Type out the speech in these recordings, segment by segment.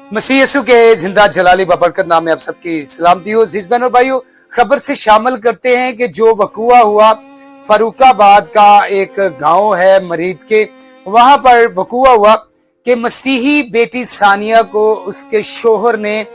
मसीह यसु के जिंदा जलाली बबरकत नाम में आप सबकी सलामती हो। अजीज बहनों भाइयों, खबर से शामिल करते हैं कि जो वकूआ हुआ फरुखाबाद का एक गांव है मरीद के, वहां पर वकूआ हुआ कि मसीही बेटी सानिया को उसके शोहर ने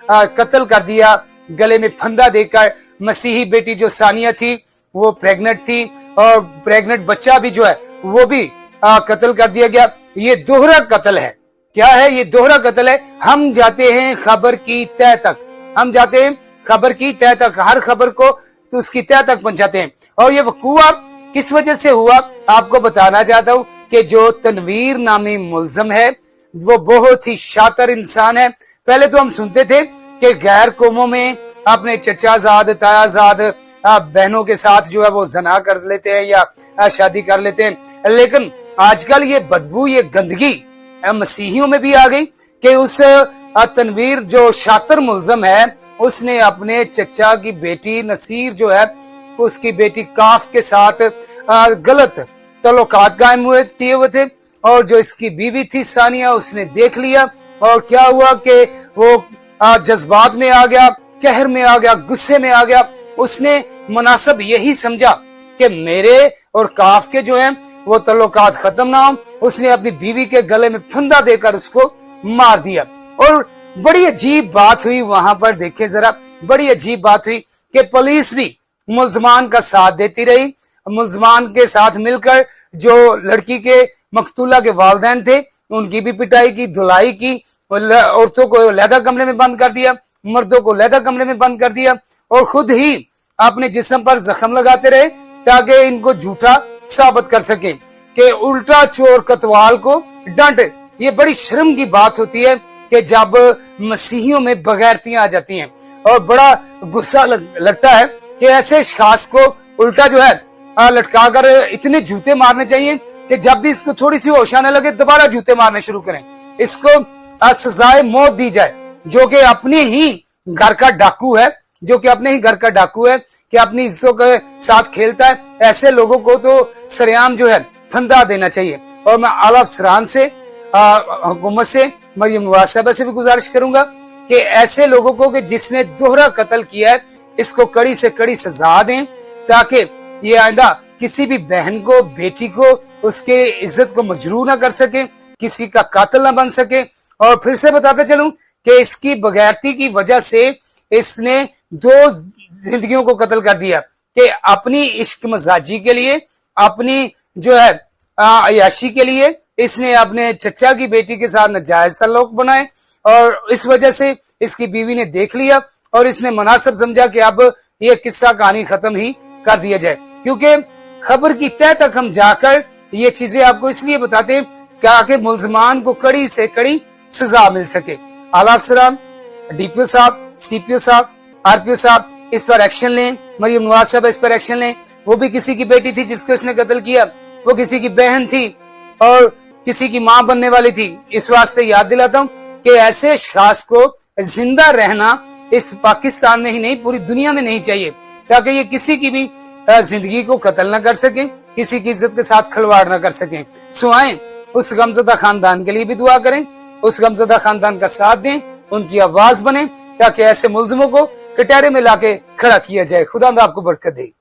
कत्ल कर दिया, गले में फंदा देकर। मसीही बेटी जो सानिया थी वो प्रेग्नेंट थी और प्रेग्नेंट बच्चा भी जो है वो भी कत्ल कर दिया गया। ये दोहरा कत्ल है। क्या है ये दोहरा कत्ल है? हम जाते हैं खबर की तह तक, हम जाते हैं खबर की तह तक, हर खबर को तो उसकी तह तक पहुंचाते हैं। और ये वकूआ किस वजह से हुआ आपको बताना चाहता हूं कि जो तनवीर नामी मुलजम है वो बहुत ही शातिर इंसान है। पहले तो हम सुनते थे कि गैर कौमों में अपने चचाजाद तायाजाद बहनों के साथ जो है वो जना कर लेते हैं या शादी कर लेते हैं, लेकिन आजकल ये बदबू, ये गंदगी मसीहियों में भी आ गई कि उस तनवीर जो शातिर मुलजम है उसने अपने चचा की बेटी नसीर जो है उसकी बेटी काफ के साथ गलत तल्लुकात कायम किए हुए थे। और जो इसकी बीवी थी सानिया, उसने देख लिया और क्या हुआ कि वो जज्बात में आ गया, कहर में आ गया, गुस्से में आ गया। उसने मुनासिब यही समझा कि मेरे और काफ के जो है वो तल्लुकात खत्म ना हो। उसने अपनी बीवी के गले में फंदा देकर उसको मार दिया। और बड़ी अजीब बात हुई वहां पर, देखे जरा, बड़ी अजीब बात हुई कि पुलिस भी मुल्जमान का साथ देती रही। मुल्जमान के साथ मिलकर जो लड़की के मकतूला के वालिदैन थे उनकी भी पिटाई की, धुलाई की, औरतों को अलहदा कमरे में बंद कर दिया, मर्दों को अलहदा कमरे में बंद कर दिया और खुद ही अपने जिस्म पर जख्म लगाते रहे ताकि इनको झूठा साबित कर सके कि उल्टा चोर कतवाल को डांटे। ये बड़ी शर्म की बात होती है कि जब मसीहियों में बगैरतियां आ जाती हैं और बड़ा गुस्सा लगता है कि ऐसे खास को उल्टा जो है लटका कर इतने जूते मारने चाहिए कि जब भी इसको थोड़ी सी होश आने लगे दोबारा जूते मारने शुरू करें। इसको सजाए मौत दी जाए, जो कि अपने ही घर का डाकू है, जो कि अपने ही घर का डाकू है, कि अपनी इज्जतों के साथ खेलता है। ऐसे लोगों को तो सरेआम जो है फंदा देना चाहिए। और मैं आला अफसरान से, हुकूमत से, मरियम नवाज साहबा से भी गुजारिश करूंगा कि ऐसे लोगों को कि जिसने दोहरा कत्ल किया है इसको कड़ी से कड़ी सजा दें ताकि ये आइंदा किसी भी बहन को, बेटी को, उसके इज्जत को मजरूह ना कर सके, किसी का कातिल ना बन सके। और फिर से बताते चलूं कि इसकी बगैरती की वजह से इसने दो जिंदगियों को कत्ल कर दिया कि अपनी इश्क मजाजी के लिए, अपनी जो है अयाशी के लिए इसने अपने चचा की बेटी के साथ नाजायज ताल्लुक बनाए। और इस वजह से इसकी बीवी ने देख लिया और इसने मुनासिब समझा कि अब ये किस्सा कहानी खत्म ही कर दिया जाए, क्योंकि खबर की तह तक हम जाकर ये चीजें आपको इसलिए बताते हैं ताकि मुल्जमान को कड़ी से कड़ी सजा मिल सके। आला अफसरान, डीपीओ साहब, सीपीओ साहब, आरपीओ साहब इस पर एक्शन लें। मरियम नवाज साहब इस पर एक्शन लें। वो भी किसी की बेटी थी जिसको इसने कत्ल किया, वो किसी की बहन थी और किसी की मां बनने वाली थी। इस वास्ते याद दिलाता हूं कि ऐसे खास को जिंदा रहना इस पाकिस्तान में ही नहीं पूरी दुनिया में नहीं चाहिए, ताकि ये किसी की भी जिंदगी को कत्ल न कर सके, किसी की इज्जत के साथ खिलवाड़ न कर सके। सो आए उस गमज़दा खानदान के लिए भी दुआ करें, उस गमज़दा खानदान का साथ दें, उनकी आवाज बने ताकि ऐसे मुल्जिमों को कटहरे में लाके खड़ा किया जाए। खुदा आपको बरकत दे।